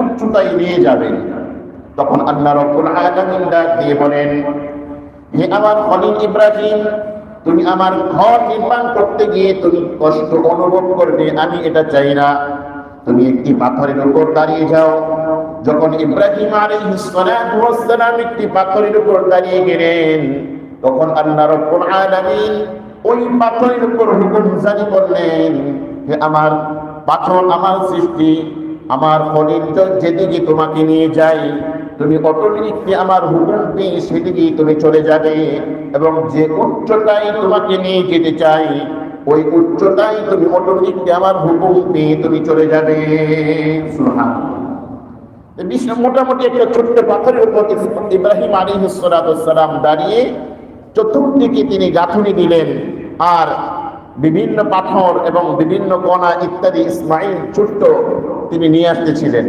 উচ্চতায় নিয়ে যাবে। তখন আল্লাহ রাব্বুল আলামিন ডাক দিয়ে বলেন, হে আমার খলিল ইব্রাহিম, তুমি আমার ঘর নির্মাণ করতে গিয়ে তুমি কষ্ট অনুভব করবে, আমি এটা চাই না। তুমি একটি পাথরের উপর দাঁড়িয়ে যাও। যখন ইব্রাহিম আলাইহিস সালাতু ওয়াস সালাম একটি পাথরের উপর দাঁড়িয়ে গেলেন, তখন আল্লাহ রাব্বুল আলামিন ওই পাথরের উপর হুকুম জারি করলেন, হে আমার পাথর, আমার সৃষ্টি, আমার খলিল যেদিকে তোমাকে নিয়ে যাই, তুমি অটোমেটিকলি আমার হুকুম পেয়ে সেদিকেই তুমি চলে যাবে, এবং যে উচ্চতায় তোমাকে নিয়ে যেতে চাই ওই উচ্চতায় তুমি অটোমেটিকলি আমার হুকুম পেয়ে তুমি চলে যাবে। সুবহানাল্লাহ। মোটামুটি একটা ছোট্ট পাথরের উপর ইব্রাহিম আলাইহিস সালাম দাঁড়িয়ে চতুর্দিকে তিনি গাঁথুনি দিলেন, আর বিভিন্ন পাথর এবং বিভিন্ন কণা ইত্যাদি ইসমাইল ছোট্ট তিনি নিয়ে আসতেছিলেন।